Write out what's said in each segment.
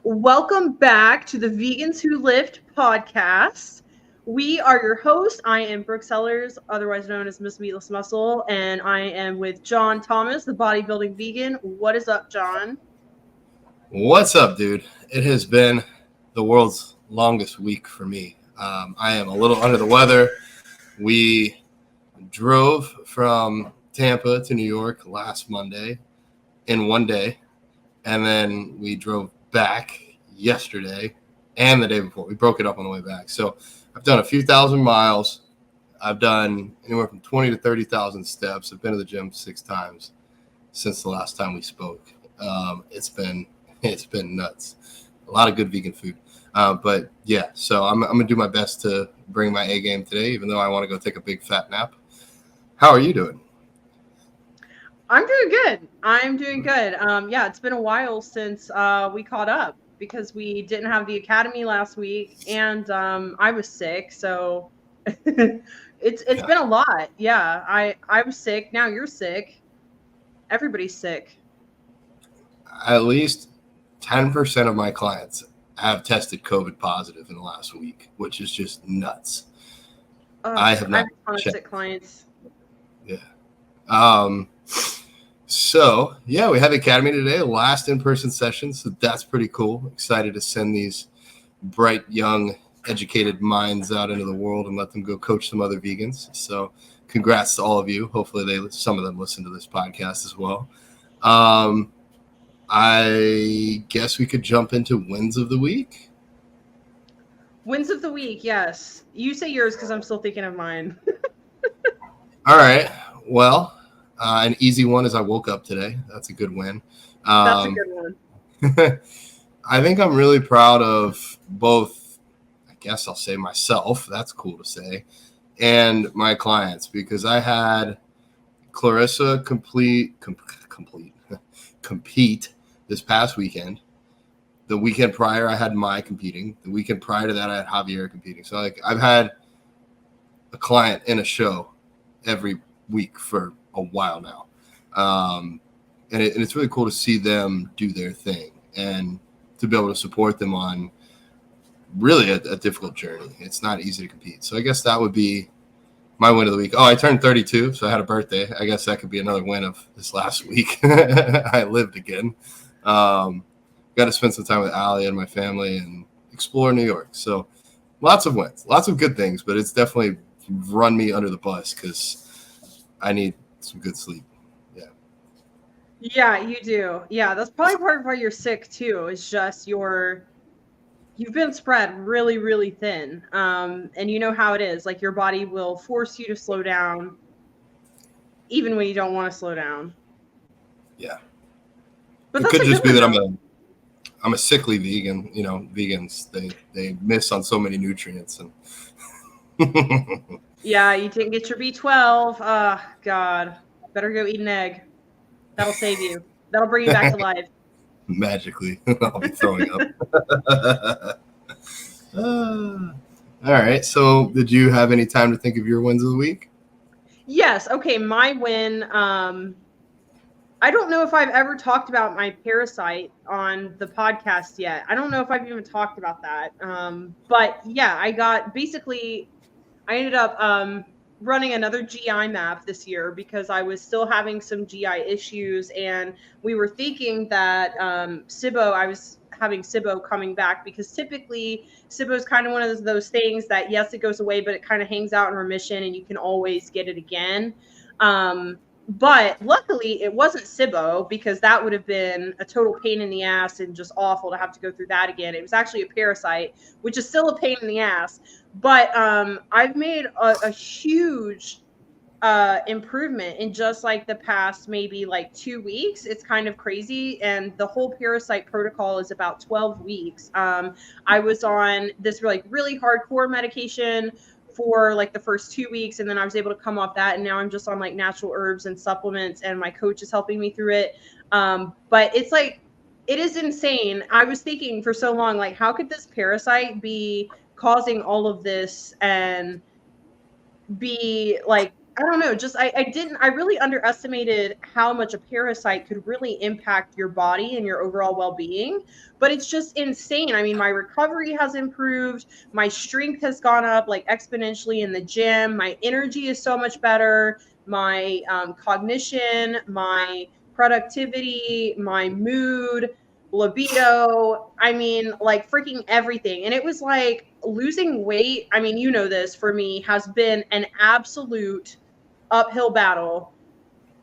Welcome back to the Vegans Who Lift podcast. We are your hosts. I am Brooke Sellers, otherwise known as Miss Meatless Muscle, and I am with John Thomas, the Bodybuilding Vegan. What is up, John? What's up, dude? It has been the world's longest week for me. I am a little under the weather. We drove from Tampa to New York last Monday in one day, and then we drove back yesterday and the day before. We broke it up on the way back. So I've done a few thousand miles. I've done anywhere from 20 to 30,000 steps. I've been to the gym 6 times since the last time we spoke. It's been nuts. A lot of good vegan food. But yeah, so I'm going to do my best to bring my A game today, even though I want to go take a big fat nap. How are you doing? I'm doing good. Yeah, it's been a while since we caught up because we didn't have the academy last week, and I was sick, so it's been a lot. Yeah, I was sick. Now you're sick. Everybody's sick. At least 10% of my clients have tested COVID positive in the last week, which is just nuts. I have not a ton of sick clients. Yeah. So yeah, we had the academy today, last in-person session. So that's pretty cool. Excited to send these bright, young, educated minds out into the world and let them go coach some other vegans. So congrats to all of you. Hopefully some of them listen to this podcast as well. I guess we could jump into wins of the week. Wins of the week, yes. You say yours because I'm still thinking of mine. All right. Well, an easy one is I woke up today. That's a good win. That's a good one. I think I'm really proud of both, I guess I'll say myself, that's cool to say, and my clients, because I had Clarissa compete this past weekend. The weekend prior, I had Mai competing. The weekend prior to that, I had Javier competing. So I've had a client in a show every week for a while now. And it's really cool to see them do their thing and to be able to support them on really a difficult journey. It's not easy to compete. So I guess that would be my win of the week. Oh, I turned 32, so I had a birthday. I guess that could be another win of this last week. I lived again. Got to spend some time with Allie and my family and explore New York. So lots of wins, lots of good things, but it's definitely run me under the bus because I need some good sleep. Yeah, you do. Yeah, that's probably part of why you're sick too. Is just you've been spread really, really thin. And you know how it is. Like your body will force you to slow down, even when you don't want to slow down. Yeah. But it could just be that I'm a sickly vegan. You know, vegans they miss on so many nutrients and. Yeah, you didn't get your B12. Oh, God. Better go eat an egg. That'll save you. That'll bring you back to life. Magically. I'll be throwing up. All right. So did you have any time to think of your wins of the week? Yes. Okay. My win. I don't know if I've ever talked about my parasite on the podcast yet. I don't know if I've even talked about that. But yeah, I ended up running another GI map this year because I was still having some GI issues, and we were thinking that SIBO, I was having SIBO coming back because typically SIBO is kind of one of those things that, yes, it goes away, but it kind of hangs out in remission and you can always get it again. But luckily it wasn't SIBO because that would have been a total pain in the ass and just awful to have to go through that again. It was actually a parasite, which is still a pain in the ass. But I've made a huge improvement in just like the past maybe like 2 weeks. It's kind of crazy. And the whole parasite protocol is about 12 weeks. I was on this really hardcore medication for like the first 2 weeks, and then I was able to come off that, and now I'm just on like natural herbs and supplements, and my coach is helping me through it. But it's like, it is insane. I was thinking for so long, like, how could this parasite be causing all of this and be like I don't know, just I really underestimated how much a parasite could really impact your body and your overall well-being, but it's just insane. I mean, my recovery has improved, my strength has gone up like exponentially in the gym, my energy is so much better, my cognition, my productivity, my mood, libido, I mean, like freaking everything. And it was like losing weight. I mean, you know, this for me has been an absolute uphill battle.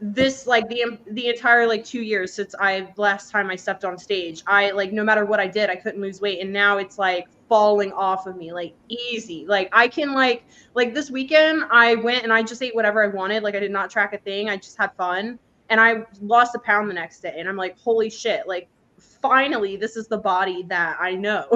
This like the entire like 2 years since last time I stepped on stage. I like no matter what I did, I couldn't lose weight. And now it's like falling off of me like easy. Like I can like this weekend I went and I just ate whatever I wanted. Like I did not track a thing. I just had fun. And I lost a pound the next day. And I'm like, holy shit, like finally this is the body that I know.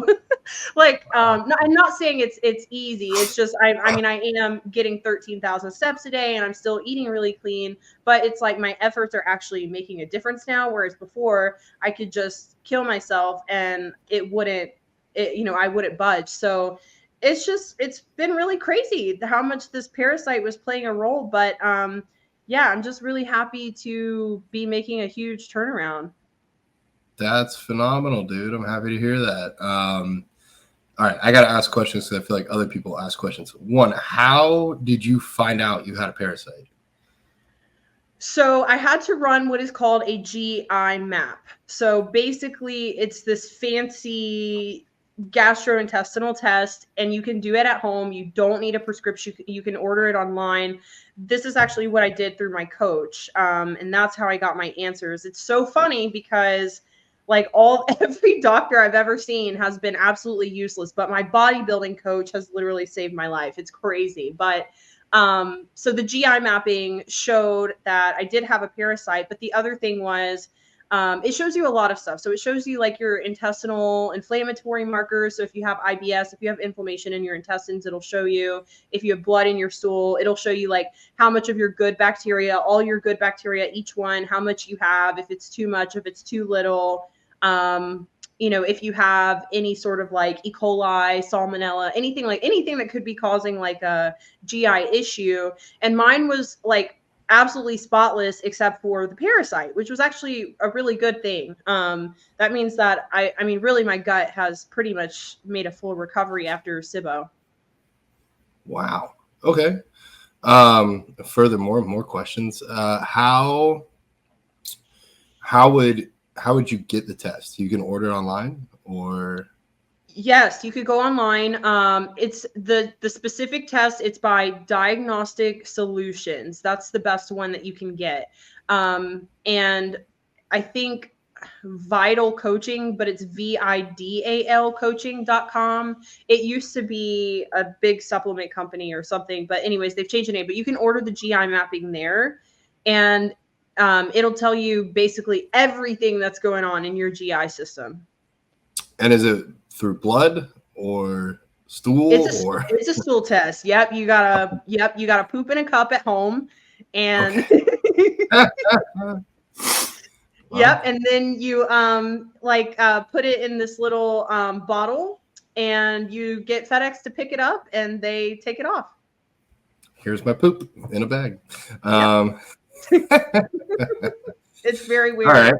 Like no, I'm not saying it's easy. It's just I mean I am getting 13,000 steps a day and I'm still eating really clean, but it's like my efforts are actually making a difference now, whereas before I could just kill myself and I wouldn't budge. So it's been really crazy how much this parasite was playing a role, but yeah, I'm just really happy to be making a huge turnaround. That's phenomenal, dude. I'm happy to hear that. All right, I got to ask questions because I feel like other people ask questions. One, how did you find out you had a parasite? So I had to run what is called a GI map. So basically, it's this fancy gastrointestinal test, and you can do it at home. You don't need a prescription. You can order it online. This is actually what I did through my coach, and that's how I got my answers. It's so funny because like every doctor I've ever seen has been absolutely useless, but my bodybuilding coach has literally saved my life. It's crazy. But so the GI mapping showed that I did have a parasite, but the other thing was it shows you a lot of stuff. So it shows you like your intestinal inflammatory markers. So if you have IBS, if you have inflammation in your intestines, it'll show you. If you have blood in your stool, it'll show you like how much of your good bacteria, all your good bacteria, each one, how much you have, if it's too much, if it's too little. If you have any sort of like E. coli, salmonella, anything that could be causing like a GI issue. And mine was like absolutely spotless except for the parasite, which was actually a really good thing. That means that I mean, really my gut has pretty much made a full recovery after SIBO. Wow. Okay. Furthermore, more questions. How would you get the test? You can order it online or? Yes, you could go online. It's the specific test. It's by Diagnostic Solutions. That's the best one that you can get. And I think Vital Coaching, but it's VIDAL coaching.com. It used to be a big supplement company or something, but anyways, they've changed the name. But you can order the GI mapping there, and it'll tell you basically everything that's going on in your GI system. And is it through blood or stool? It's a stool test. Yep, you gotta poop in a cup at home, and okay. Yep, and then you put it in this little bottle, and you get FedEx to pick it up, and they take it off. Here's my poop in a bag. It's very weird. All right.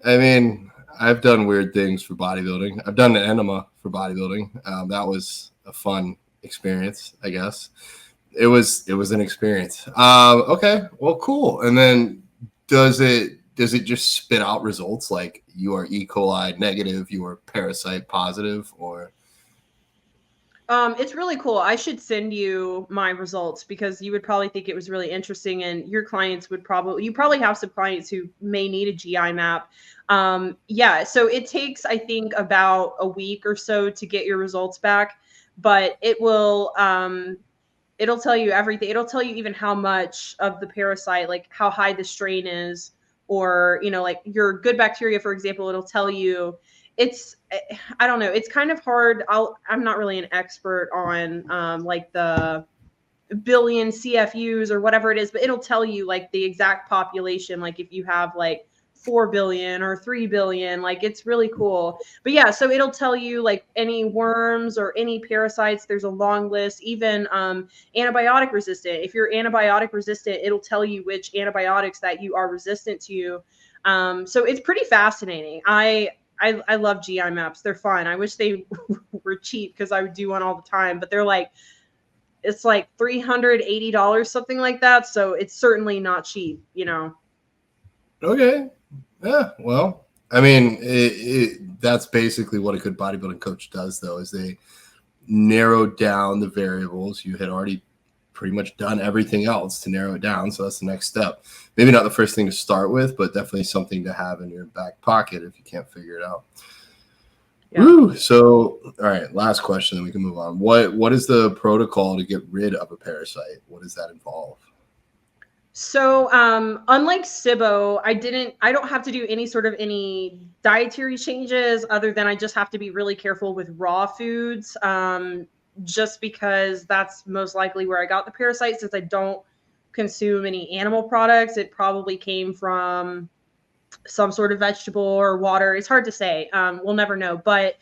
I mean, I've done weird things for bodybuilding. I've done an enema for bodybuilding. That was a fun experience, I guess. It was an experience. Okay, well, cool. And then does it just spit out results like you are E. coli negative, you are parasite positive, or? It's really cool. I should send you my results because you would probably think it was really interesting, and your clients you probably have some clients who may need a GI map. Yeah, so it takes, I think, about a week or so to get your results back, but it will, it'll tell you everything. It'll tell you even how much of the parasite, like how high the strain is, or, like your good bacteria, for example, it'll tell you. I don't know. It's kind of hard. I'm not really an expert on like the billion CFUs or whatever it is, but it'll tell you like the exact population. Like if you have like 4 billion or 3 billion. Like, it's really cool. But yeah, so it'll tell you like any worms or any parasites. There's a long list. Even antibiotic resistant. If you're antibiotic resistant, it'll tell you which antibiotics that you are resistant to. So it's pretty fascinating. I love GI maps. They're fun. I wish they were cheap because I would do one all the time, but they're like, it's like $380, something like that. So it's certainly not cheap, you know? Okay. Yeah. Well, I mean, that's basically what a good bodybuilding coach does, though, is they narrow down the variables. You had already pretty much done everything else to narrow it down. So that's the next step. Maybe not the first thing to start with, but definitely something to have in your back pocket if you can't figure it out. Yeah. Woo. So, all right, last question, then we can move on. What is the protocol to get rid of a parasite? What does that involve? So, unlike SIBO, I don't have to do any dietary changes other than I just have to be really careful with raw foods. Just because that's most likely where I got the parasite, since I don't consume any animal products. It probably came from some sort of vegetable or water. It's hard to say. We'll never know, but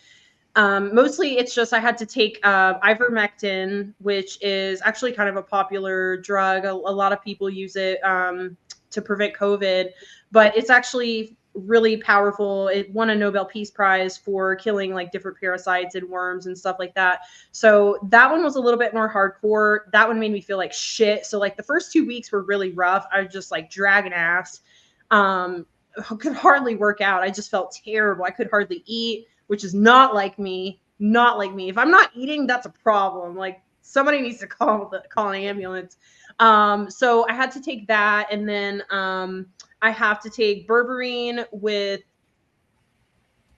mostly it's just I had to take ivermectin, which is actually kind of a popular drug. A lot of people use it to prevent COVID, but it's actually really powerful. It won a Nobel Peace Prize for killing like different parasites and worms and stuff like that. So that one was a little bit more hardcore. That one made me feel like shit. So like the first 2 weeks were really rough. I was just like dragging ass. Could hardly work out. I just felt terrible. I could hardly eat, which is not like me. Not like me. If I'm not eating, that's a problem. Like, somebody needs to call an ambulance. So I had to take that, and then I have to take berberine with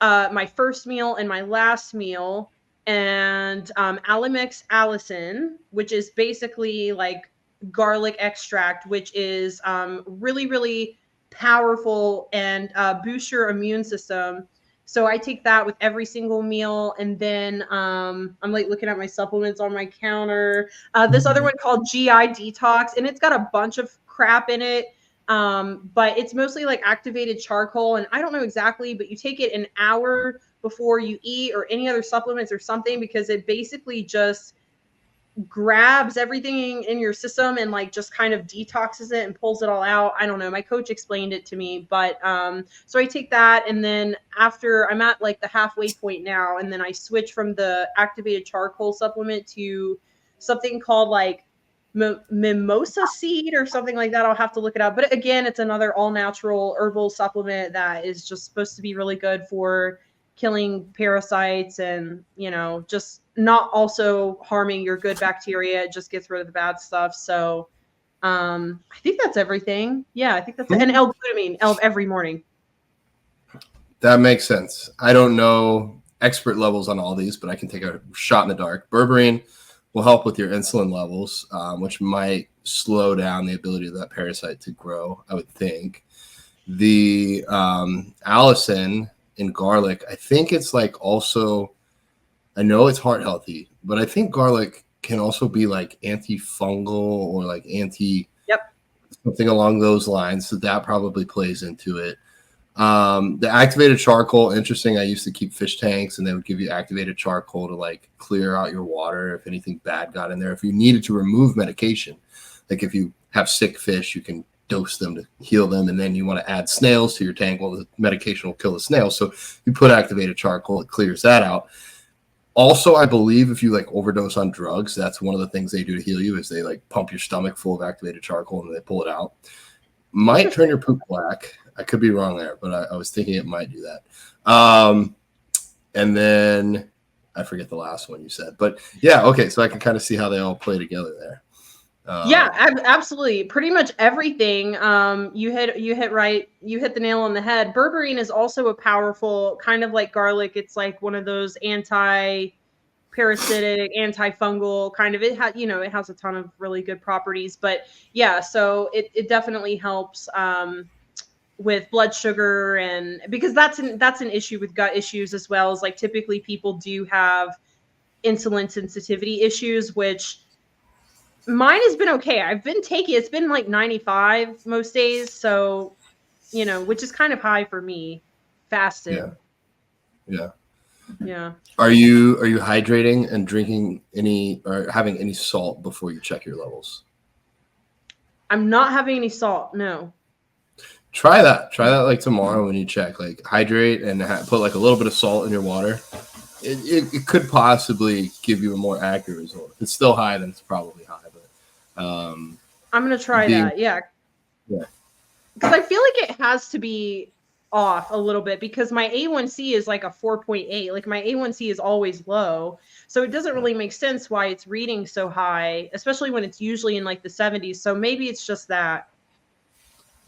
my first meal and my last meal, and Alimix allicin, which is basically like garlic extract, which is really, really powerful and boost your immune system. So I take that with every single meal. And then I'm like looking at my supplements on my counter. This other one called GI Detox, and it's got a bunch of crap in it. But it's mostly like activated charcoal. And I don't know exactly, but you take it an hour before you eat or any other supplements or something, because it basically just grabs everything in your system and like just kind of detoxes it and pulls it all out. I don't know. My coach explained it to me, but so I take that, and then after I'm at like the halfway point now, and then I switch from the activated charcoal supplement to something called like mimosa seed or something like that. I'll have to look it up. But again, it's another all natural herbal supplement that is just supposed to be really good for killing parasites and, you know, just not also harming your good bacteria. It just gets rid of the bad stuff. So I think that's everything. Yeah, I think that's it. And L-glutamine every morning. That makes sense. I don't know expert levels on all these, but I can take a shot in the dark. Berberine will help with your insulin levels, which might slow down the ability of that parasite to grow, I would think. The allicin in garlic, I think it's like also, I know it's heart healthy, but I think garlic can also be like antifungal or like something along those lines. So that probably plays into it. The activated charcoal, interesting. I used to keep fish tanks, and they would give you activated charcoal to like clear out your water if anything bad got in there. If you needed to remove medication, like if you have sick fish, you can dose them to heal them, and then you want to add snails to your tank. Well, the medication will kill the snails, so you put activated charcoal, it clears that out. Also, I believe if you like overdose on drugs, that's one of the things they do to heal you, is they like pump your stomach full of activated charcoal and they pull it out. Might turn your poop black. I could be wrong there, but I was thinking it might do that. And then I forget the last one you said, but yeah, okay, so I can kind of see how they all play together there. Yeah, absolutely. Pretty much everything. You hit the nail on the head. Berberine is also a powerful, kind of like garlic. It's like one of those anti-parasitic, antifungal kind of. It has a ton of really good properties. But yeah, so it definitely helps with blood sugar, and because that's an issue with gut issues as well. As like typically people do have insulin sensitivity issues, which mine has been okay. I've been taking, it's been like 95 most days. So you know, which is kind of high for me, fasted. Yeah. Yeah. Are you hydrating and drinking any or having any salt before you check your levels? I'm not having any salt. No. Try that. Try that like tomorrow when you check. Like hydrate and put like a little bit of salt in your water. It could possibly give you a more accurate result. If it's still high, then it's probably high. But I'm gonna try that. Yeah. Yeah. Because I feel like it has to be off a little bit because my A1C is like a 4.8. Like my A1C is always low. So it doesn't really make sense why it's reading so high, especially when it's usually in like the 70s. So maybe it's just that.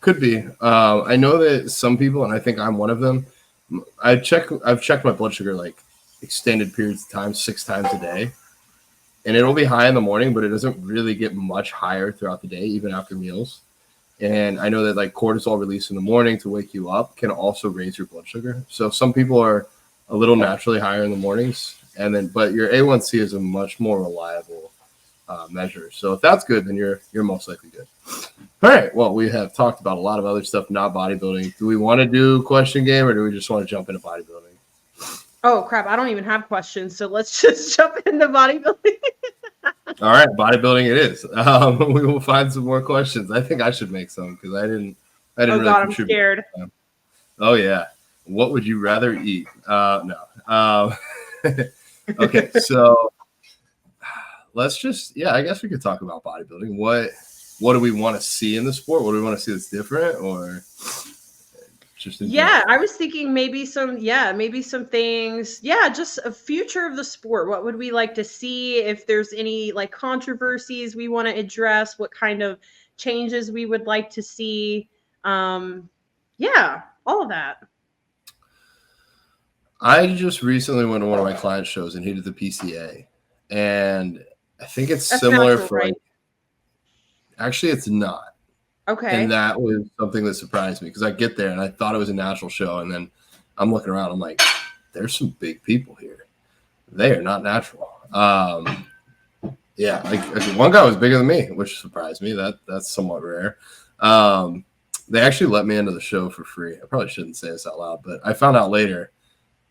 Could be. I know that some people, and I think I'm one of them. I've checked my blood sugar like extended periods of time 6 times a day, and it'll be high in the morning, but it doesn't really get much higher throughout the day, even after meals. And I know that like cortisol release in the morning to wake you up can also raise your blood sugar. So some people are a little naturally higher in the mornings, but your A1C is a much more reliable measure. So if that's good, then you're most likely good. All right. Well, we have talked about a lot of other stuff, not bodybuilding. Do we want to do question game, or do we just want to jump into bodybuilding? Oh crap! I don't even have questions, so let's just jump into bodybuilding. All right, bodybuilding it is. We will find some more questions. I think I should make some because I didn't Oh really God, I'm contribute. scared. Oh yeah. What would you rather eat? No. Okay, so let's just I guess we could talk about bodybuilding. What do we want to see in the sport? What do we want to see that's different, or just I was thinking maybe some things. Yeah, just a future of the sport. What would we like to see? If there's any like controversies we want to address, what kind of changes we would like to see. Yeah, all of that. I just recently went to one of my client shows and he did the PCA, and I think it's That's similar natural, for right? like. Actually, it's not. Okay. And that was something that surprised me because I get there and I thought it was a natural show. And then I'm looking around. I'm like, there's some big people here. They are not natural. Like one guy was bigger than me, which surprised me. That's somewhat rare. They actually let me into the show for free. I probably shouldn't say this out loud, but I found out later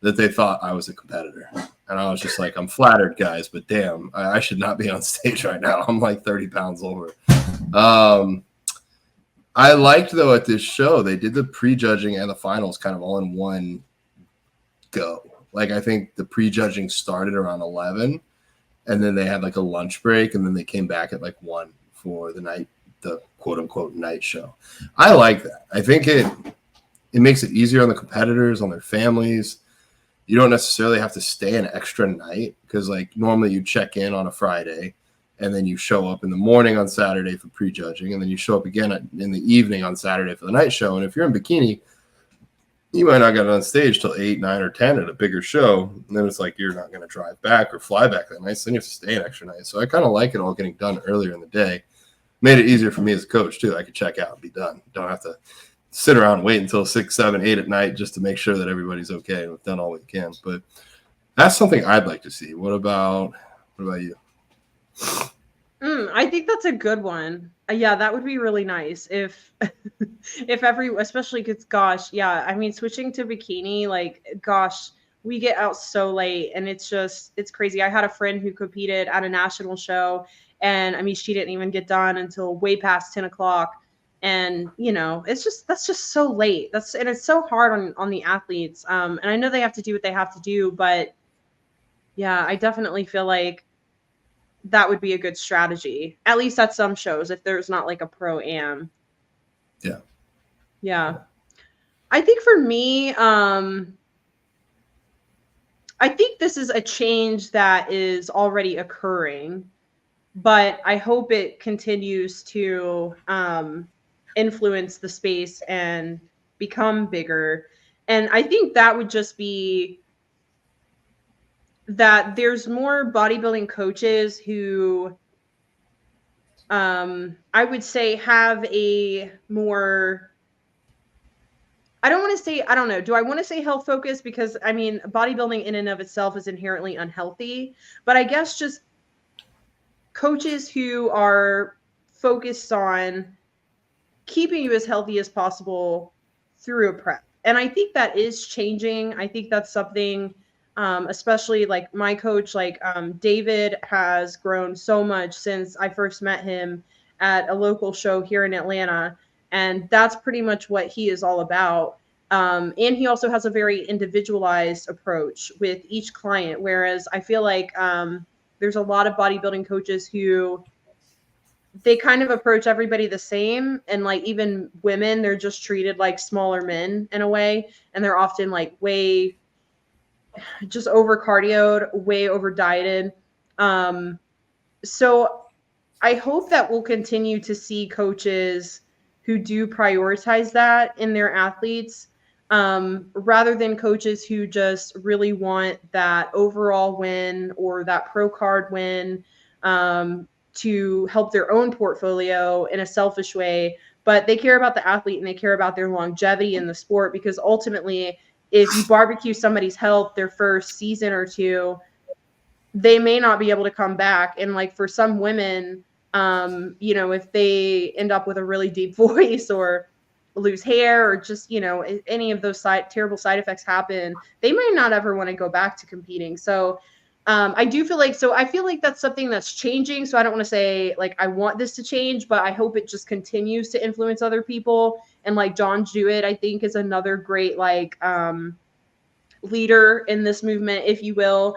that they thought I was a competitor. And I was just like, I'm flattered, guys, but damn, I should not be on stage right now. I'm like 30 pounds over. I liked, though, at this show, they did the prejudging and the finals kind of all in one go. Like, I think the prejudging started around 11, and then they had like a lunch break, and then they came back at like 1 for the quote-unquote night show. I like that. I think it makes it easier on the competitors, on their families. You don't necessarily have to stay an extra night because, like, normally you check in on a Friday, and then you show up in the morning on Saturday for prejudging, and then you show up again in the evening on Saturday for the night show. And if you're in bikini, you might not get on stage till 8, 9, or 10 at a bigger show. And then it's like you're not going to drive back or fly back that night, so then you have to stay an extra night. So I kind of like it all getting done earlier in the day. Made it easier for me as a coach, too. I could check out and be done. Don't have to sit around and wait until 6, 7, 8 at night just to make sure that everybody's okay and we've done all we can. But that's something I'd like to see. What about you? I think that's a good one. Yeah, that would be really nice if especially because I mean, switching to bikini, like, gosh, we get out so late and it's crazy. I had a friend who competed at a national show, and I mean, she didn't even get done until way past 10 o'clock. And that's just so late. And it's so hard on the athletes. And I know they have to do what they have to do, but yeah, I definitely feel like that would be a good strategy, at least at some shows, if there's not like a pro-am. Yeah. I think for me, I think this is a change that is already occurring, but I hope it continues to influence the space and become bigger. And I think that would just be that there's more bodybuilding coaches who I would say have a more, I don't want to say, I don't know. Do I want to say health focus? Because I mean, bodybuilding in and of itself is inherently unhealthy, but I guess just coaches who are focused on keeping you as healthy as possible through a prep. And I think that is changing. I think that's something, especially like my coach, like David has grown so much since I first met him at a local show here in Atlanta. And that's pretty much what he is all about. And he also has a very individualized approach with each client. Whereas I feel like there's a lot of bodybuilding coaches who they kind of approach everybody the same. And like even women, they're just treated like smaller men in a way. And they're often like way just over cardioed, way over dieted. So I hope that we'll continue to see coaches who do prioritize that in their athletes, rather than coaches who just really want that overall win or that pro card win, to help their own portfolio in a selfish way. But they care about the athlete and they care about their longevity in the sport, because ultimately, if you barbecue somebody's health their first season or two, they may not be able to come back. And like for some women, if they end up with a really deep voice or lose hair or just, any of those terrible side effects happen, they might not ever want to go back to competing. So I feel like that's something that's changing. So I don't want to say like I want this to change, but I hope it just continues to influence other people. And like John Jewett, I think, is another great like leader in this movement, if you will.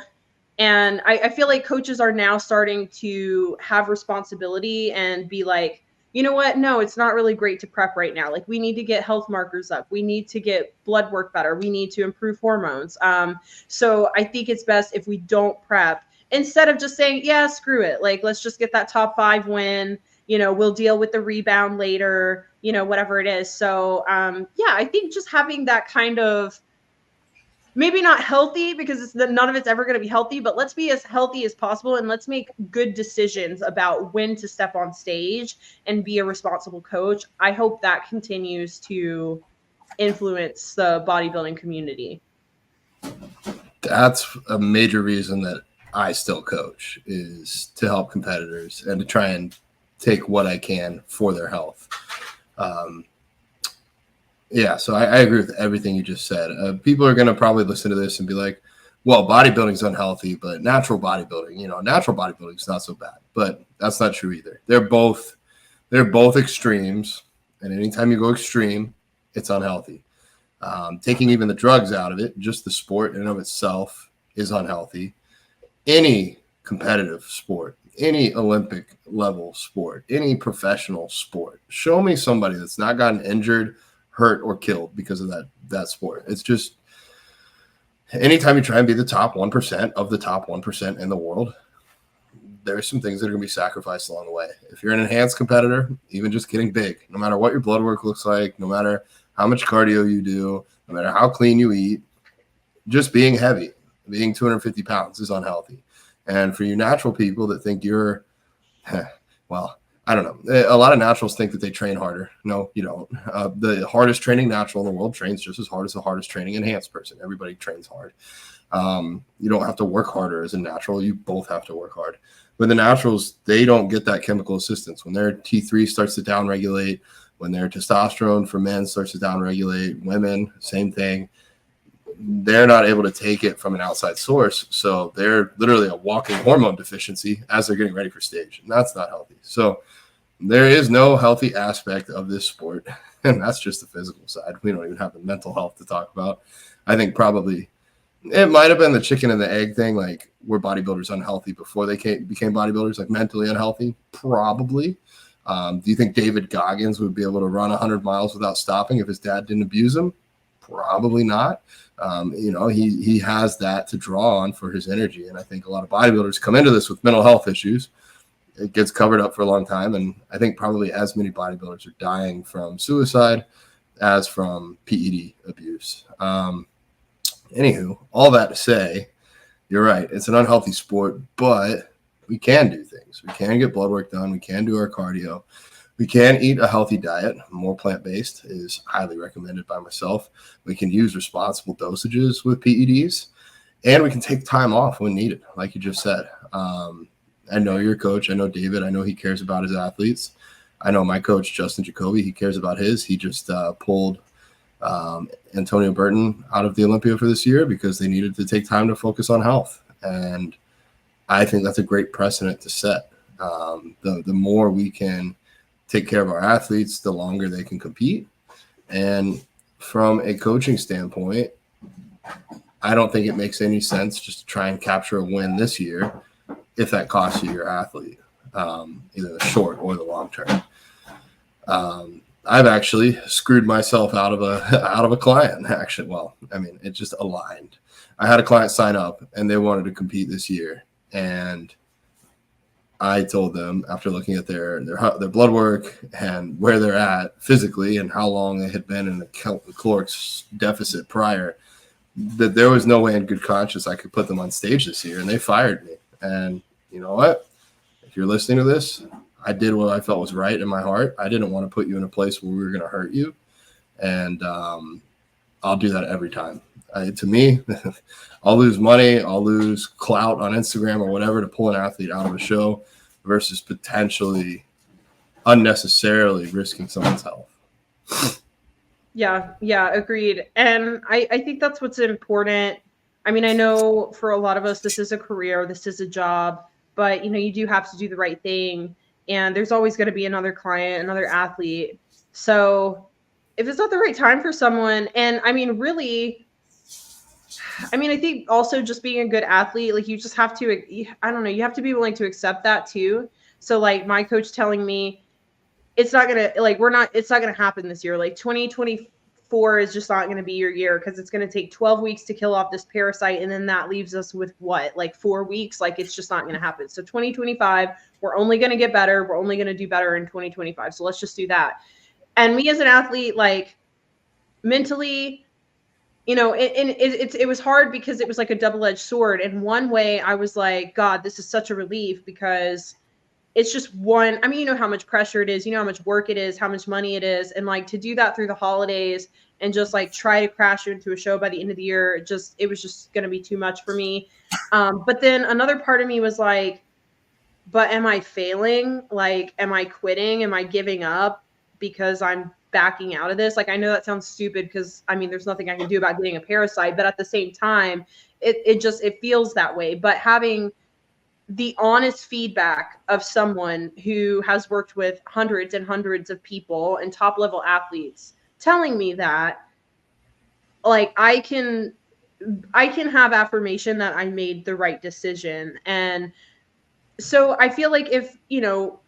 And I feel like coaches are now starting to have responsibility and be like, you know what? No, it's not really great to prep right now. Like we need to get health markers up. We need to get blood work better. We need to improve hormones. So I think it's best if we don't prep, instead of just saying, yeah, screw it. Like, let's just get that top 5 win. We'll deal with the rebound later, whatever it is. So I think just having that kind of, maybe not healthy, because none of it's ever going to be healthy, but let's be as healthy as possible and let's make good decisions about when to step on stage and be a responsible coach. I hope that continues to influence the bodybuilding community. That's a major reason that I still coach, is to help competitors and to try and take what I can for their health. Yeah, so I agree with everything you just said. People are going to probably listen to this and be like, well, bodybuilding's unhealthy, but natural bodybuilding is not so bad. But that's not true either. They're both extremes, and anytime you go extreme, it's unhealthy. Taking even the drugs out of it, just the sport in and of itself is unhealthy. Any competitive sport, any Olympic level sport, any professional sport, show me somebody that's not gotten injured, hurt, or killed because of that sport. It's just, anytime you try and be the top 1% of the top 1% in the world, there's some things that are going to be sacrificed along the way. If you're an enhanced competitor, even just getting big, no matter what your blood work looks like, no matter how much cardio you do, no matter how clean you eat, just being heavy, being 250 pounds is unhealthy. And for you natural people that think you're, well, I don't know. A lot of naturals think that they train harder. No, you don't. The hardest training natural in the world trains just as hard as the hardest training enhanced person. Everybody trains hard. You don't have to work harder as a natural. You both have to work hard. But the naturals, they don't get that chemical assistance. When their T3 starts to downregulate, when their testosterone for men starts to downregulate, women, same thing. They're not able to take it from an outside source. So they're literally a walking hormone deficiency as they're getting ready for stage. And that's not healthy. So there is no healthy aspect of this sport. And that's just the physical side. We don't even have the mental health to talk about. I think probably it might have been the chicken and the egg thing. Like, were bodybuilders unhealthy before they became bodybuilders, like mentally unhealthy? Probably. Do you think David Goggins would be able to run 100 miles without stopping if his dad didn't abuse him? Probably not. He has that to draw on for his energy. And I think a lot of bodybuilders come into this with mental health issues. It gets covered up for a long time. And I think probably as many bodybuilders are dying from suicide as from PED abuse. Anywho, all that to say, you're right. It's an unhealthy sport, but we can do things. We can get blood work done. We can do our cardio. We can eat a healthy diet. More plant-based is highly recommended by myself. We can use responsible dosages with PEDs, and we can take time off when needed, like you just said. I know your coach. I know David. I know he cares about his athletes. I know my coach, Justin Jacoby, he cares about his. He just pulled Antonio Burton out of the Olympia for this year because they needed to take time to focus on health. And I think that's a great precedent to set. The more we can take care of our athletes, the longer they can compete. And from a coaching standpoint, I don't think it makes any sense just to try and capture a win this year if that costs you your athlete, either the short or the long term. I've actually screwed myself out of a client. Actually, well, I mean, it just aligned. I had a client sign up and they wanted to compete this year, and I told them after looking at their blood work and where they're at physically and how long they had been in a caloric deficit prior, that there was no way in good conscience I could put them on stage this year, and they fired me. And you know what? If you're listening to this, I did what I felt was right in my heart. I didn't want to put you in a place where we were going to hurt you, and I'll do that every time. To me, I'll lose money, I'll lose clout on Instagram or whatever to pull an athlete out of a show versus potentially unnecessarily risking someone's health. Yeah, agreed. And I think that's what's important. I mean, I know for a lot of us, this is a career, this is a job, but you do have to do the right thing. And there's always going to be another client, another athlete. So if it's not the right time for someone, and I mean, really, I think also just being a good athlete, like you just have to, I don't know, you have to be willing to accept that too. So like my coach telling me, it's not going to, it's not going to happen this year. Like 2024 is just not going to be your year because it's going to take 12 weeks to kill off this parasite. And then that leaves us with what, like 4 weeks? Like it's just not going to happen. So 2025, we're only going to get better. We're only going to do better in 2025. So let's just do that. And me as an athlete, like mentally, it was hard because it was like a double-edged sword. And one way I was like, God, this is such a relief because it's just one. I mean, you know how much pressure it is, how much work it is, how much money it is. And like to do that through the holidays and just like try to crash into a show by the end of the year, it was just going to be too much for me. But then another part of me was like, but am I failing? Like, am I quitting? Am I giving up because I'm backing out of this? Like, I know that sounds stupid because I mean, there's nothing I can do about getting a parasite, but at the same time, it feels that way. But having the honest feedback of someone who has worked with hundreds and hundreds of people and top level athletes telling me that, like, I can have affirmation that I made the right decision. And so I feel like if,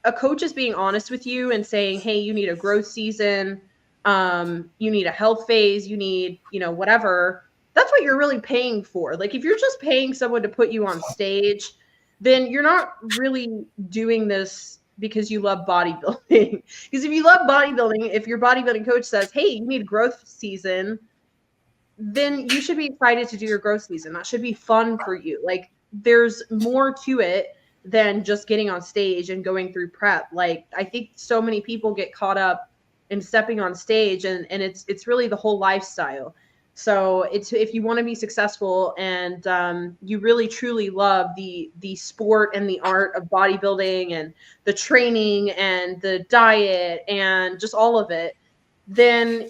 a coach is being honest with you and saying, hey, you need a growth season, you need a health phase, you need, whatever, that's what you're really paying for. Like if you're just paying someone to put you on stage, then you're not really doing this because you love bodybuilding. Because if you love bodybuilding, if your bodybuilding coach says, hey, you need a growth season, then you should be excited to do your growth season. That should be fun for you. Like there's more to it than just getting on stage and going through prep. Like I think so many people get caught up in stepping on stage and it's really the whole lifestyle. So if you want to be successful and you really truly love the sport and the art of bodybuilding and the training and the diet and just all of it, then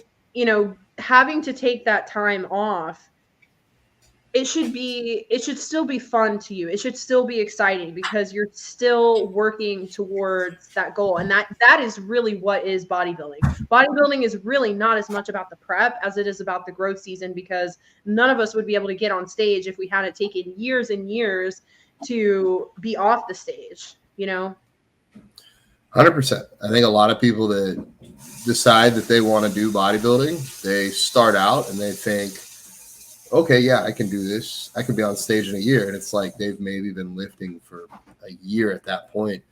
having to take that time off, it should still be fun to you. It should still be exciting because you're still working towards that goal. And that is really what is bodybuilding. Bodybuilding is really not as much about the prep as it is about the growth season, because none of us would be able to get on stage if we hadn't taken years and years to be off the stage, 100%. I think a lot of people that decide that they want to do bodybuilding, they start out and they think, okay, yeah, I can do this. I can be on stage in a year. And it's like they've maybe been lifting for a year at that point.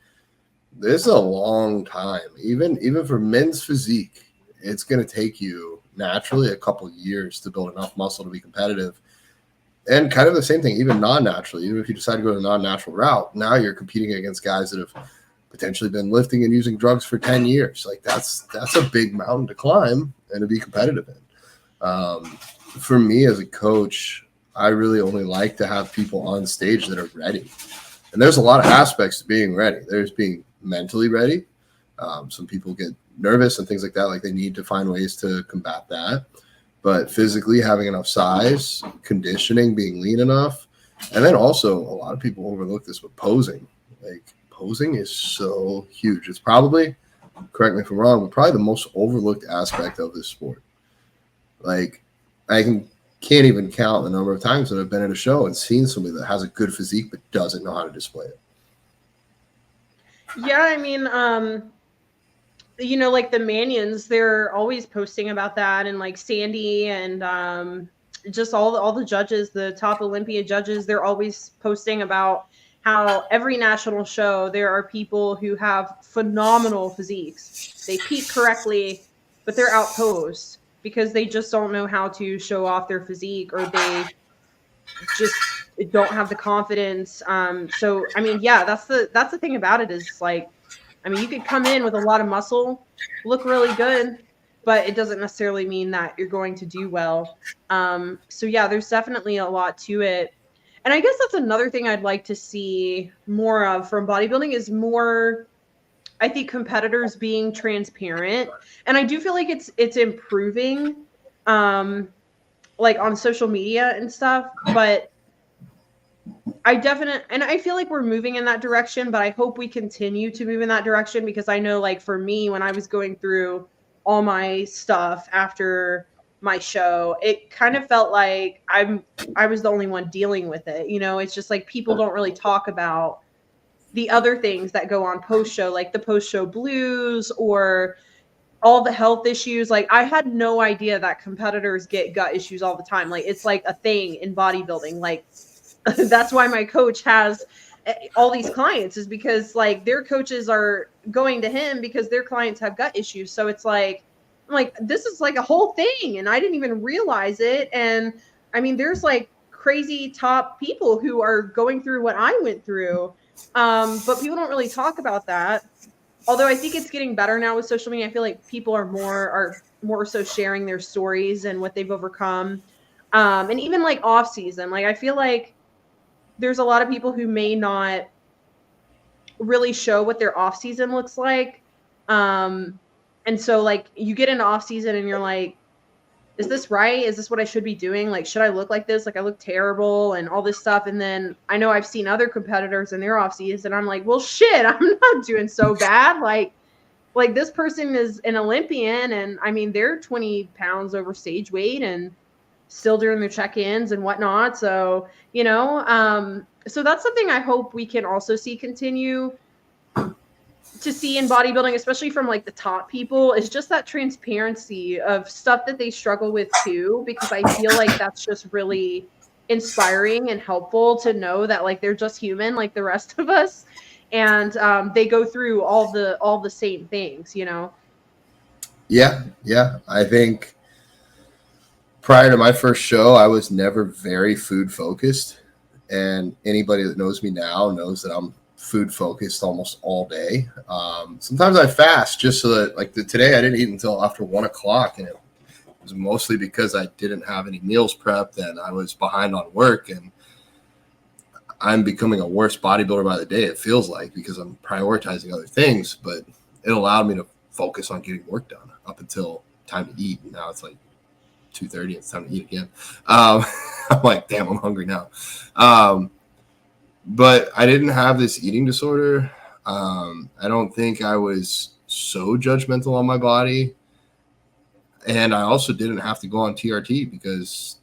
This is a long time. Even for men's physique, it's going to take you naturally a couple of years to build enough muscle to be competitive. And kind of the same thing, even non-naturally. Even if you decide to go the non-natural route, now you're competing against guys that have potentially been lifting and using drugs for 10 years. Like that's a big mountain to climb and to be competitive in. For me as a coach, I really only like to have people on stage that are ready. And there's a lot of aspects to being ready. There's being mentally ready. Some people get nervous and things like that. Like they need to find ways to combat that. but physically having enough size, conditioning, being lean enough. And then also a lot of people overlook this with posing. Like posing is so huge. It's probably, correct me if I'm wrong, but probably the most overlooked aspect of this sport. Like can't even count the number of times that I've been at a show and seen somebody that has a good physique but doesn't know how to display it. Yeah, I mean, you know, like the Manions, they're always posting about that, and like Sandy and just all the judges, the top Olympia judges, they're always posting about how every national show there are people who have phenomenal physiques. They peak correctly, but they're outposed because they just don't know how to show off their physique, or they just don't have the confidence. So I mean, yeah, that's the thing about it is like, I mean, you could come in with a lot of muscle, look really good, but it doesn't necessarily mean that you're going to do well. So yeah, there's definitely a lot to it. And I guess that's another thing I'd like to see more of from bodybuilding is more, I think, competitors being transparent. And I do feel like it's improving, like on social media and stuff, but and I feel like we're moving in that direction, but I hope we continue to move in that direction, because I know, like, for me, when I was going through all my stuff after my show, it kind of felt like I was the only one dealing with it. You know, it's just like people don't really talk about the other things that go on post show, like the post show blues or all the health issues. Like, I had no idea that competitors get gut issues all the time. Like, it's like a thing in bodybuilding. Like, that's why my coach has all these clients, is because like their coaches are going to him because their clients have gut issues. So it's like, I'm like, this is like a whole thing, and I didn't even realize it. And I mean, there's like crazy top people who are going through what I went through, but people don't really talk about that. Although I think it's getting better now with social media. I feel like people are more so sharing their stories and what they've overcome, and even like off season. Like, I feel like there's a lot of people who may not really show what their off season looks like. And so like you get into off season and you're like, is this right? Is this what I should be doing? Like, should I look like this? Like, I look terrible and all this stuff. And then I know I've seen other competitors in their off season, and I'm like, well, shit, I'm not doing so bad. Like this person is an Olympian, and I mean, they're 20 pounds over stage weight and still doing their check-ins and whatnot. So, you know, so that's something I hope we can also see continue to see in bodybuilding, especially from like the top people, is just that transparency of stuff that they struggle with too, because I feel like that's just really inspiring and helpful to know that like they're just human like the rest of us, and they go through all the same things, you know. Yeah, I think prior to my first show, I was never very food focused. And anybody that knows me now knows that I'm food focused almost all day. Sometimes I fast just so that, like today, I didn't eat until after 1 o'clock. And it was mostly because I didn't have any meals prepped and I was behind on work. And I'm becoming a worse bodybuilder by the day, it feels like, because I'm prioritizing other things. But it allowed me to focus on getting work done up until time to eat. And now it's like 2:30, it's time to eat again. I'm like, damn, I'm hungry now. But I didn't have this eating disorder. I don't think I was so judgmental on my body. And I also didn't have to go on TRT because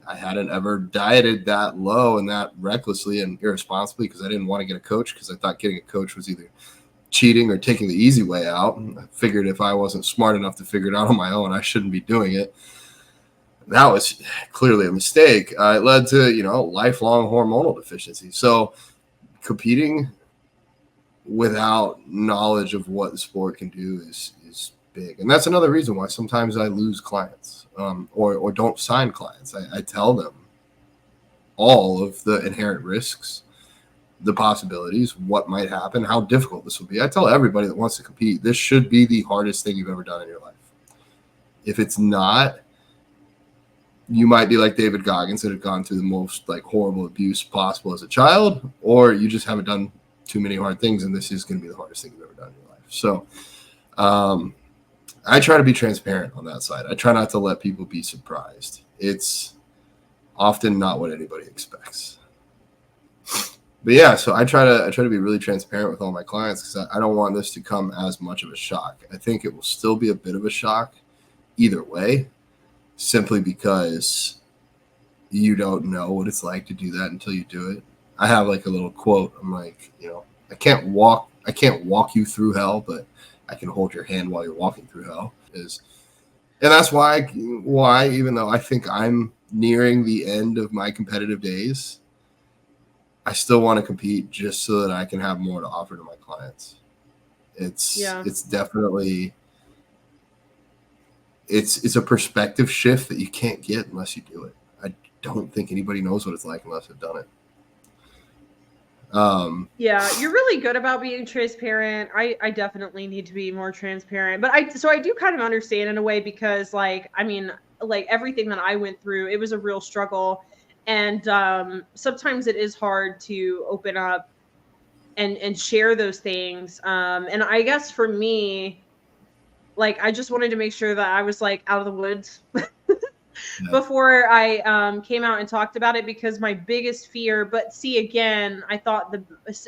I hadn't ever dieted that low and that recklessly and irresponsibly, because I didn't want to get a coach, because I thought getting a coach was either cheating or taking the easy way out. I figured if I wasn't smart enough to figure it out on my own, I shouldn't be doing it. That was clearly a mistake. It led to, lifelong hormonal deficiency. So competing without knowledge of what the sport can do is big. And that's another reason why sometimes I lose clients or don't sign clients. I tell them all of the inherent risks, the possibilities, what might happen, how difficult this will be. I tell everybody that wants to compete, this should be the hardest thing you've ever done in your life. If it's not, you might be like David Goggins, that had gone through the most like horrible abuse possible as a child, or you just haven't done too many hard things, and this is going to be the hardest thing you've ever done in your life. So I try to be transparent on that side. I try not to let people be surprised. It's often not what anybody expects. But yeah, so I try to be really transparent with all my clients because I don't want this to come as much of a shock. I think it will still be a bit of a shock either way, simply because you don't know what it's like to do that until you do it. I have like a little quote. I'm like, I can't walk you through hell, but I can hold your hand while you're walking through hell. And that's why even though I think I'm nearing the end of my competitive days, I still want to compete just so that I can have more to offer to my clients. It's definitely it's a perspective shift that you can't get unless you do it. I don't think anybody knows what it's like unless they've done it. Yeah, you're really good about being transparent. I definitely need to be more transparent, but I do kind of understand in a way because everything that I went through, it was a real struggle. And sometimes it is hard to open up and share those things. And I guess for me, I just wanted to make sure that I was out of the woods before I came out and talked about it, because my biggest fear, but see, again, I thought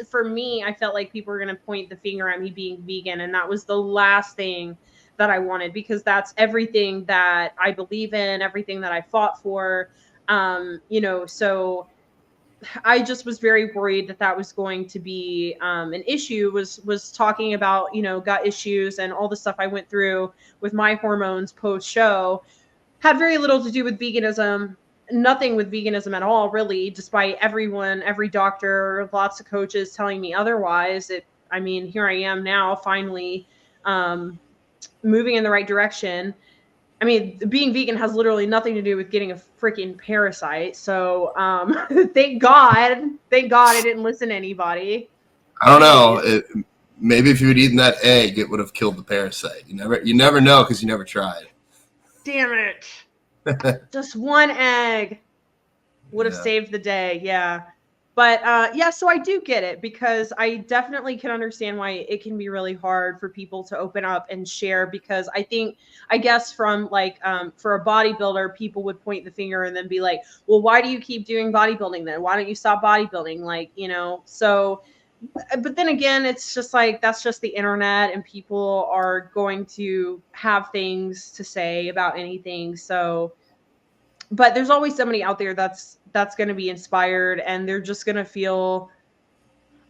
for me, I felt like people were going to point the finger at me being vegan. And that was the last thing that I wanted, because that's everything that I believe in, everything that I fought for. So I just was very worried that was going to be an issue, was talking about, gut issues and all the stuff I went through with my hormones post-show. Had very little to do with veganism, nothing with veganism at all, really, despite every doctor, lots of coaches telling me otherwise. Here I am now, finally moving in the right direction. Being vegan has literally nothing to do with getting a freaking parasite. So thank God I didn't listen to anybody. I don't know. Maybe if you had eaten that egg, it would have killed the parasite. You never know because you never tried. Damn it. Just one egg would have saved the day. Yeah. But so I do get it, because I definitely can understand why it can be really hard for people to open up and share, because I guess from for a bodybuilder, people would point the finger and then be like, well, why do you keep doing bodybuilding then? Why don't you stop bodybuilding? So, but then again, it's just that's just the internet, and people are going to have things to say about anything. So, but there's always somebody out there that's going to be inspired, and they're just going to feel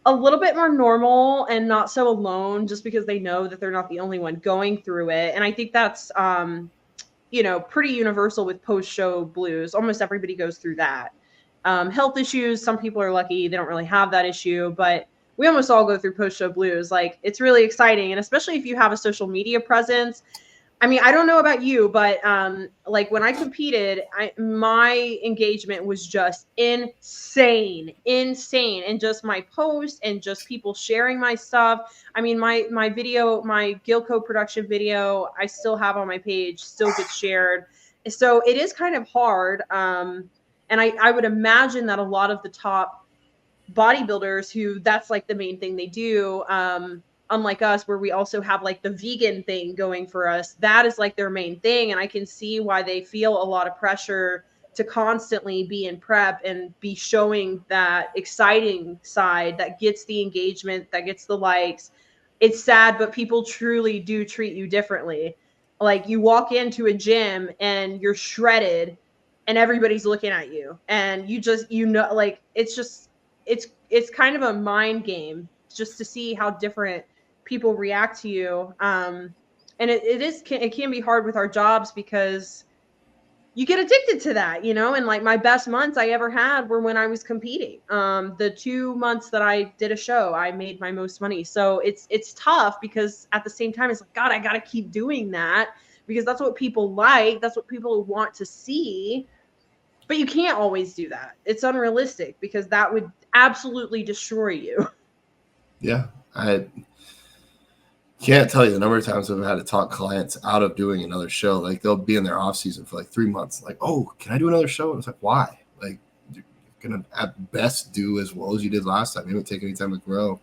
a little bit more normal and not so alone, just because they know that they're not the only one going through it. And I think that's, pretty universal with post-show blues. Almost everybody goes through that. Health issues, some people are lucky, they don't really have that issue, but we almost all go through post-show blues. It's really exciting. And especially if you have a social media presence. I don't know about you, but when I competed, my engagement was just insane. And just my posts and just people sharing my stuff. My video, my Gilco production video, I still have on my page, still gets shared. So it is kind of hard. And I would imagine that a lot of the top bodybuilders who that's the main thing they do, unlike us, where we also have the vegan thing going for us, that is their main thing. And I can see why they feel a lot of pressure to constantly be in prep and be showing that exciting side that gets the engagement, that gets the likes. It's sad, but people truly do treat you differently. You walk into a gym and you're shredded and everybody's looking at you, and you just, it's kind of a mind game just to see how different people react to you. And it can be hard with our jobs, because you get addicted to that, and my best months I ever had were when I was competing. The 2 months that I did a show, I made my most money. So it's tough, because at the same time, it's God, I got to keep doing that, because that's what people like. That's what people want to see. But you can't always do that. It's unrealistic, because that would absolutely destroy you. Yeah. I can't tell you the number of times I've had to talk clients out of doing another show. They'll be in their off season for 3 months. Oh, can I do another show? And it's why? You're going to at best do as well as you did last time. You don't take any time to grow.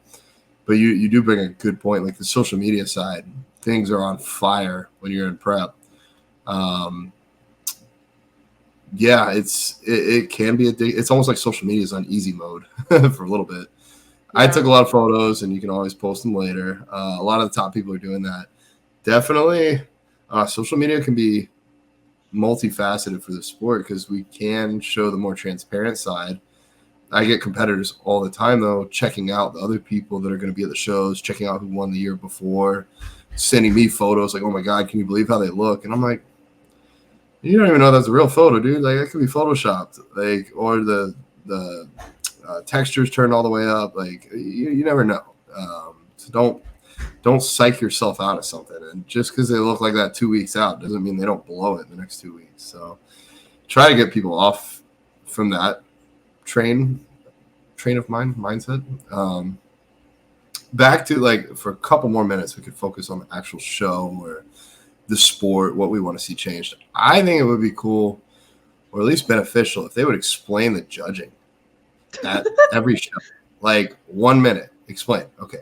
But you do bring a good point, the social media side. things are on fire when you're in prep. Yeah, it can be it's almost like social media is on easy mode for a little bit. Yeah. I took a lot of photos, and you can always post them later. A lot of the top people are doing that. Definitely, social media can be multifaceted for the sport because we can show the more transparent side. I get competitors all the time, though, checking out the other people that are going to be at the shows, checking out who won the year before, sending me photos like, oh, my God, can you believe how they look? And I'm like, you don't even know that's a real photo, dude. Like, that could be photoshopped. Like, or the textures turned all the way up. Like, you never know. So don't psych yourself out of something. And just because they look like that 2 weeks out doesn't mean they don't blow it the next 2 weeks. So try to get people off from that train of mindset. Back to, like, for a couple more minutes, we could focus on the actual show or the sport, what we want to see changed. I think it would be cool, or at least beneficial, if they would explain the judging at every show. Like, 1 minute, explain. Okay,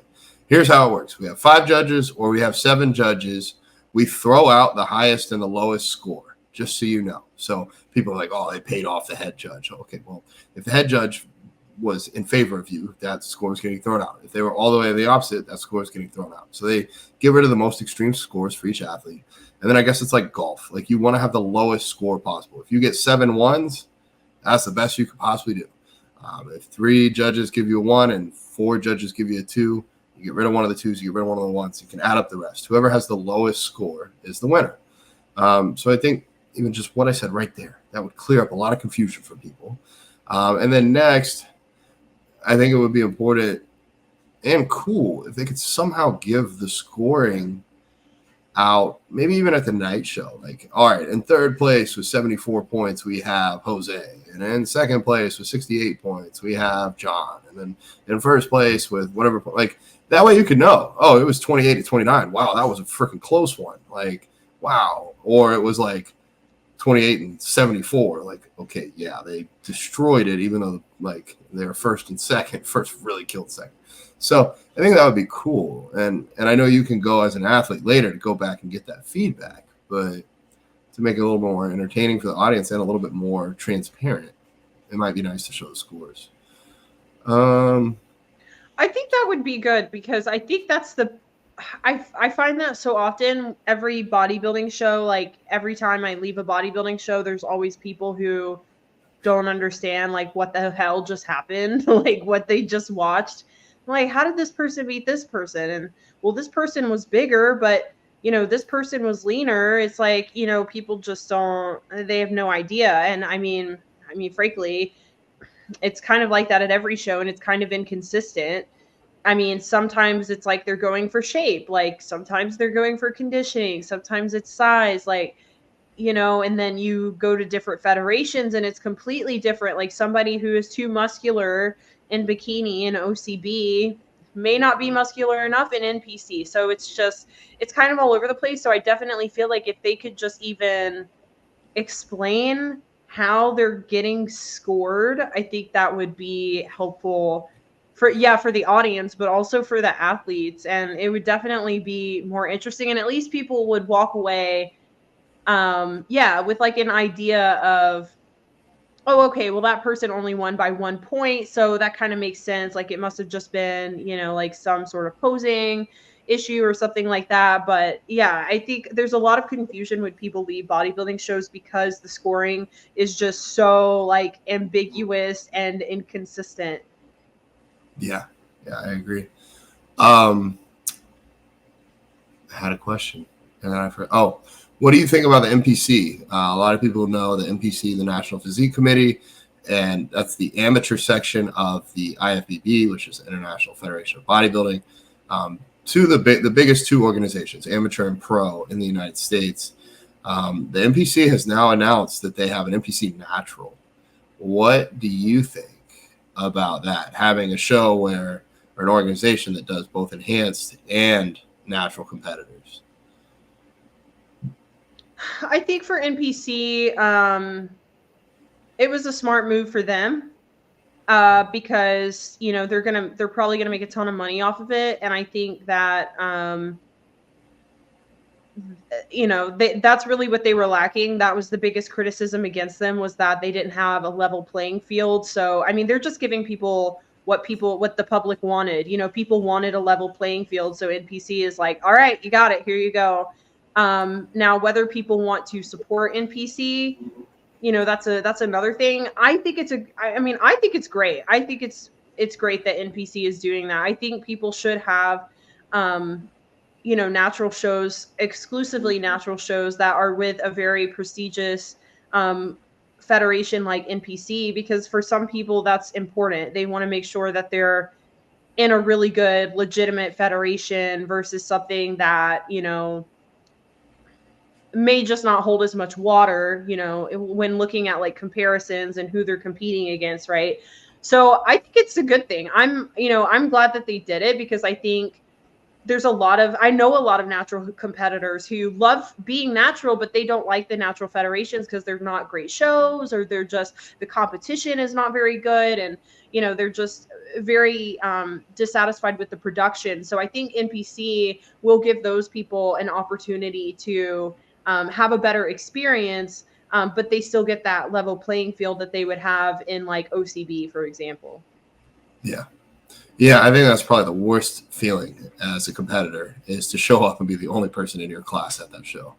here's how it works. We have 5 judges, or we have 7 judges. We throw out the highest and the lowest score, just so you know. So people are like, oh, they paid off the head judge. Okay, well, if the head judge was in favor of you, that score is getting thrown out. If they were all the way the opposite, that score is getting thrown out. So they get rid of the most extreme scores for each athlete. And then I guess it's like golf. Like, you want to have the lowest score possible. If you get 7 1s, that's the best you could possibly do. If 3 judges give you a 1 and 4 judges give you a 2, you get rid of one of the 2s, you get rid of one of the 1s. You can add up the rest. Whoever has the lowest score is the winner. So I think even just what I said right there, that would clear up a lot of confusion for people. And then next, I think it would be important and cool if they could somehow give the scoring out, maybe even at the night show. Like, all right, in 3rd place with 74 points, we have Jose. And in 2nd place with 68 points, we have John. And then in 1st place with whatever, like, that way you could know, oh, it was 28-29. Wow, that was a freaking close one. Like, wow. Or it was like 28-74. Like, okay, yeah, they destroyed it, even though, like, they were 1st and 2nd. 1st really killed 2nd. So I think that would be cool. And I know you can go as an athlete later to go back and get that feedback, but to make it a little more entertaining for the audience and a little bit more transparent, it might be nice to show the scores. I think that would be good, because I think that's I find that so often every bodybuilding show, like every time I leave a bodybuilding show, there's always people who don't understand, like, what the hell just happened, like what they just watched. Like, how did this person beat this person? And, well, this person was bigger, but, you know, this person was leaner. It's like, you know, people just they have no idea. And I mean, frankly, it's kind of like that at every show, and it's kind of inconsistent. I mean, sometimes it's like they're going for shape, like sometimes they're going for conditioning, sometimes it's size, like, you know, and then you go to different federations and it's completely different. Like, somebody who is too muscular in bikini and OCB may not be muscular enough in NPC. So it's kind of all over the place. So I definitely feel like if they could just even explain how they're getting scored, I think that would be helpful for the audience, but also for the athletes. And it would definitely be more interesting. And at least people would walk away, with like an idea of, oh, okay, well, that person only won by 1 point. So that kind of makes sense. Like, it must have just been, you know, like some sort of posing issue or something like that. But yeah, I think there's a lot of confusion when people leave bodybuilding shows because the scoring is just so, like, ambiguous and inconsistent. Yeah, I agree. I had a question, and then I forgot. Oh, what do you think about the NPC? A lot of people know the NPC, the National Physique Committee, and that's the amateur section of the IFBB, which is the International Federation of Bodybuilding. The biggest 2 organizations, amateur and pro, in the United States. The NPC has now announced that they have an NPC Natural. What do you think about that? Having a show or an organization that does both enhanced and natural competitors? I think for NPC, it was a smart move for them, because, you know, they're probably gonna make a ton of money off of it, and I think that that's really what they were lacking. That was the biggest criticism against them, was that they didn't have a level playing field. So, I mean, they're just giving people what the public wanted. People wanted a level playing field. So NPC is like, all right, you got it. Here you go. Now, whether people want to support NPC, that's another thing. I think it's great. I think it's great that NPC is doing that. I think people should have, natural shows, exclusively natural shows that are with a very prestigious federation like NPC, because for some people that's important. They want to make sure that they're in a really good, legitimate federation versus something that, may just not hold as much water, when looking at like comparisons and who they're competing against, right? So I think it's a good thing. I'm glad that they did it, because I think I know a lot of natural competitors who love being natural, but they don't like the natural federations because they're not great shows, or the competition is not very good. And, they're just very dissatisfied with the production. So I think NPC will give those people an opportunity to have a better experience, but they still get that level playing field that they would have in like OCB, for example. Yeah. Yeah, I think that's probably the worst feeling as a competitor, is to show up and be the only person in your class at that show.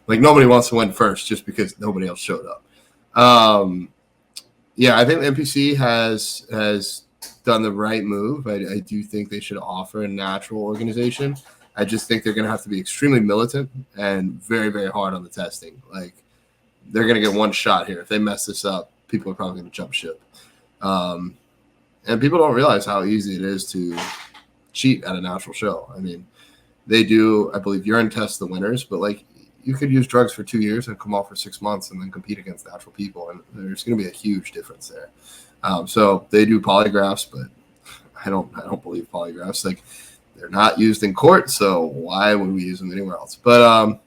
Like, nobody wants to win first just because nobody else showed up. Yeah, I think the NPC has done the right move. I do think they should offer a natural organization. I just think they're going to have to be extremely militant and very, very hard on the testing. Like, they're going to get one shot here. If they mess this up, people are probably going to jump ship. And people don't realize how easy it is to cheat at a natural show. I mean, they do, I believe, urine test the winners, but like, you could use drugs for 2 years and come off for 6 months and then compete against natural people, and there's going to be a huge difference there. So they do polygraphs, but I don't believe polygraphs. Like, they're not used in court, so why would we use them anywhere else? But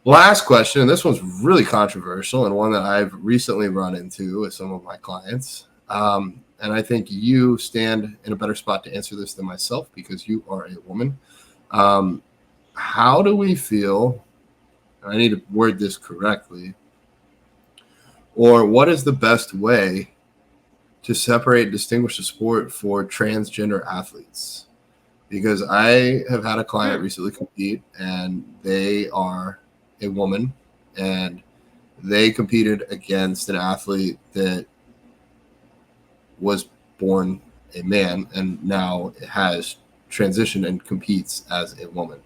last question, and this one's really controversial and one that I've recently run into with some of my clients. And I think you stand in a better spot to answer this than myself, because you are a woman. How do we feel, and I need to word this correctly, or what is the best way to separate and distinguish the sport for transgender athletes? Because I have had a client recently compete, and they are a woman, and they competed against an athlete that was born a man and now has transitioned and competes as a woman.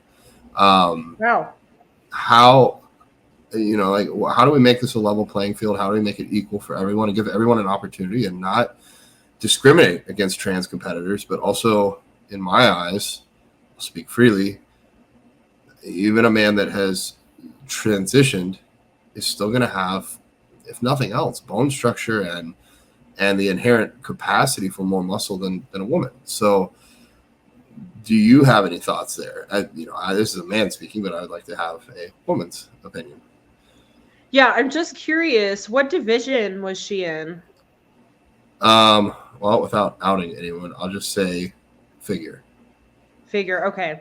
Wow. How do we make this a level playing field? How do we make it equal for everyone and give everyone an opportunity and not discriminate against trans competitors, but also, in my eyes, I'll speak freely, even a man that has transitioned is still going to have, if nothing else, bone structure and the inherent capacity for more muscle than a woman. So do you have any thoughts there? This is a man speaking, but I'd like to have a woman's opinion. Yeah, I'm just curious, what division was she in? Well, without outing anyone, I'll just say figure. Figure, okay.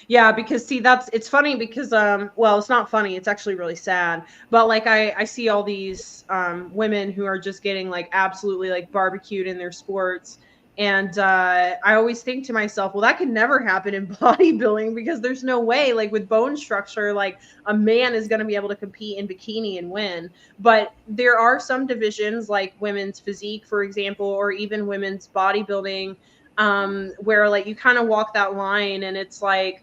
Yeah, because see, it's funny because well, it's not funny, it's actually really sad. But like I see all these women who are just getting like absolutely like barbecued in their sports. And I always think to myself, well, that could never happen in bodybuilding, because there's no way, like with bone structure, like a man is going to be able to compete in bikini and win. But there are some divisions like women's physique, for example, or even women's bodybuilding, where like you kind of walk that line, and it's like,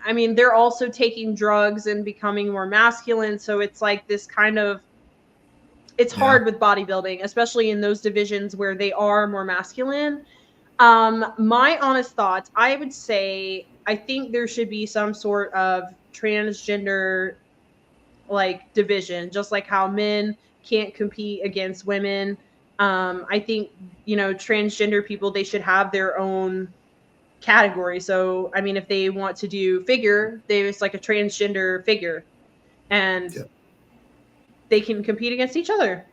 I mean, they're also taking drugs and becoming more masculine. So it's like this kind of, it's hard with bodybuilding, especially in those divisions where they are more masculine. My honest thoughts, I would say, I think there should be some sort of transgender like division, just like how men can't compete against women. I think, transgender people, they should have their own category. So, I mean, if they want to do figure, there's like a transgender figure, and they can compete against each other.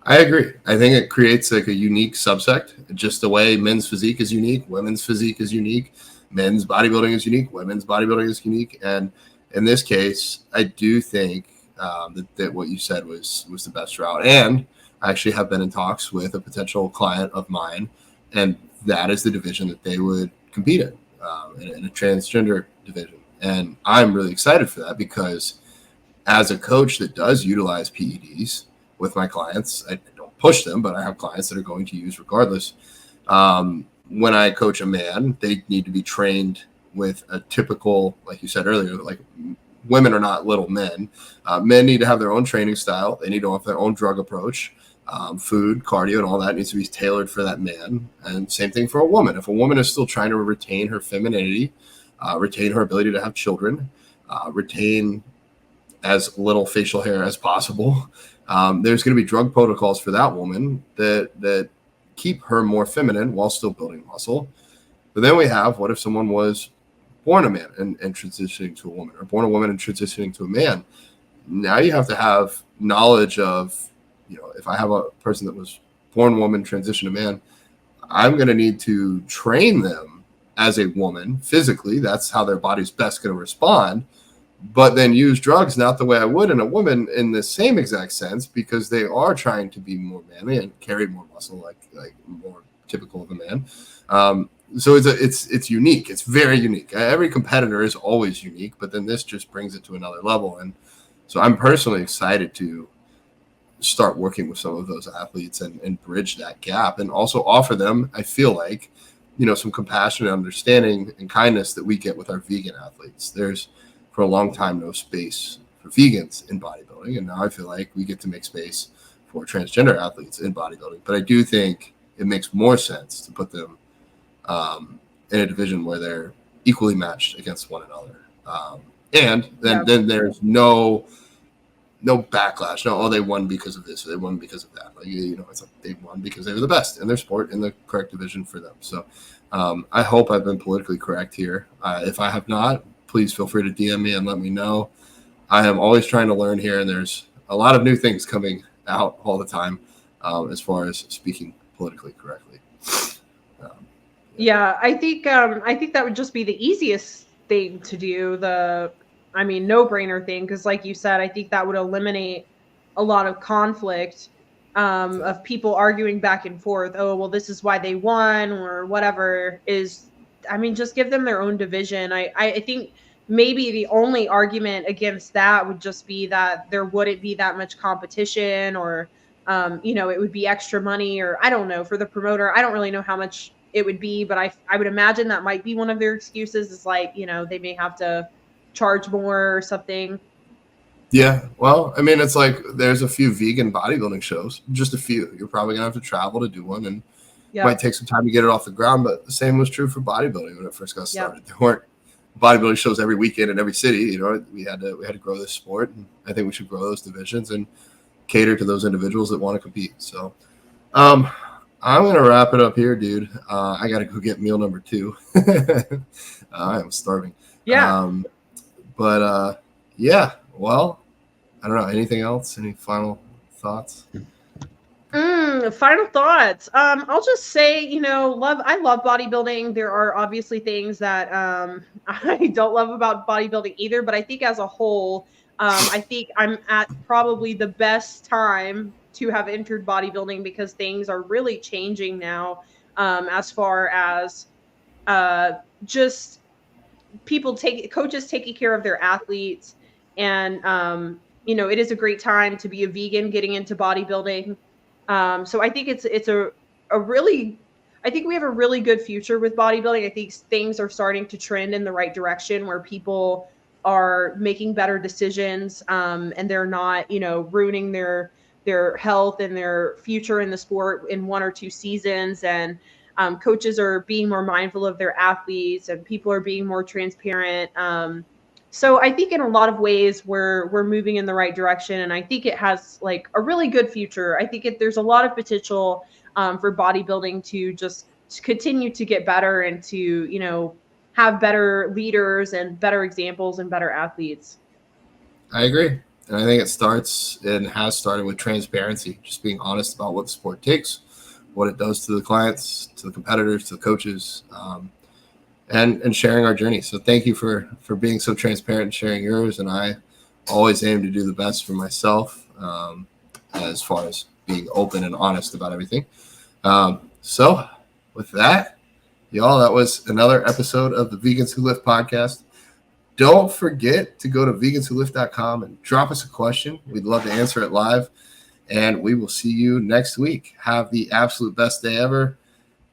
I agree. I think it creates like a unique subsect, just the way men's physique is unique, women's physique is unique. men's bodybuilding is unique, women's bodybuilding is unique. And in this case, I do think that what you said was the best route. And I actually have been in talks with a potential client of mine, and that is the division that they would compete in a transgender division. And I'm really excited for that, because as a coach that does utilize PEDs with my clients, I don't push them, but I have clients that are going to use regardless. When I coach a man, they need to be trained with a typical, like you said earlier, like women are not little men. Men need to have their own training style. They need to have their own drug approach. Food, cardio, and all that needs to be tailored for that man. And same thing for a woman. If a woman is still trying to retain her femininity, retain her ability to have children, retain as little facial hair as possible, there's going to be drug protocols for that woman that keep her more feminine while still building muscle. But then we have, what if someone was born a man and transitioning to a woman, or born a woman and transitioning to a man? Now you have to have knowledge of, if I have a person that was born woman, transition to man, I'm going to need to train them as a woman physically. That's how their body's best going to respond. But then use drugs not the way I would in a woman in the same exact sense, because they are trying to be more manly and carry more muscle, like more typical of a man. So it's unique. It's very unique. Every competitor is always unique, but then this just brings it to another level. And so I'm personally excited to start working with some of those athletes and bridge that gap, and also offer them, I feel like, some compassion and understanding and kindness that we get with our vegan athletes. There's, for a long time, no space for vegans in bodybuilding. And now I feel like we get to make space for transgender athletes in bodybuilding. But I do think it makes more sense to put them in a division where they're equally matched against one another. And then there's no backlash. No, they won because of this, or they won because of that. Like, it's like they won because they were the best in their sport, in the correct division for them. So I hope I've been politically correct here. If I have not, please feel free to DM me and let me know. I am always trying to learn here, and there's a lot of new things coming out all the time as far as speaking politically correctly. Yeah, I think that would just be the easiest thing to do. No-brainer thing, because like you said, I think that would eliminate a lot of conflict of people arguing back and forth. Oh, well, this is why they won, or whatever. Just give them their own division. I think maybe the only argument against that would just be that there wouldn't be that much competition, or it would be extra money, or I don't know, for the promoter. I don't really know how much it would be, but I would imagine that might be one of their excuses, is like, they may have to charge more or something. Yeah, well, it's like there's a few vegan bodybuilding shows, just a few. You're probably gonna have to travel to do one, and it might take some time to get it off the ground. But the same was true for bodybuilding when it first got started. There weren't bodybuilding shows every weekend in every city. We had to grow this sport, and I think we should grow those divisions and cater to those individuals that want to compete. So I'm gonna wrap it up here, dude. I gotta go get meal number 2. I am starving. Well, I don't know. Anything else? Any final thoughts? Final thoughts. I'll just say, I love bodybuilding. There are obviously things that I don't love about bodybuilding either, but I think as a whole, I think I'm at probably the best time to have entered bodybuilding, because things are really changing now, as far as just coaches taking care of their athletes. And, it is a great time to be a vegan getting into bodybuilding. So I think I think we have a really good future with bodybuilding. I think things are starting to trend in the right direction, where people are making better decisions, and they're not, ruining their health and their future in the sport in 1 or 2 seasons. And coaches are being more mindful of their athletes, and people are being more transparent. So I think in a lot of ways we're moving in the right direction, and I think it has like a really good future. I think there's a lot of potential for bodybuilding to just continue to get better, and to have better leaders and better examples and better athletes. I agree, and I think it starts and has started with transparency, just being honest about what the sport takes, what it does to the clients, to the competitors, to the coaches. and sharing our journey. So thank you for being so transparent and sharing yours. And I always aim to do the best for myself as far as being open and honest about everything. So with that, y'all, that was another episode of the Vegans Who Lift podcast. Don't forget to go to veganswholift.com and drop us a question. We'd love to answer it live. And we will see you next week. Have the absolute best day ever.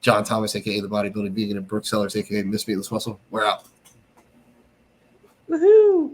John Thomas, a.k.a. the Bodybuilding Vegan, and Brooke Sellers, a.k.a. Miss Meatless Muscle. We're out. Woohoo!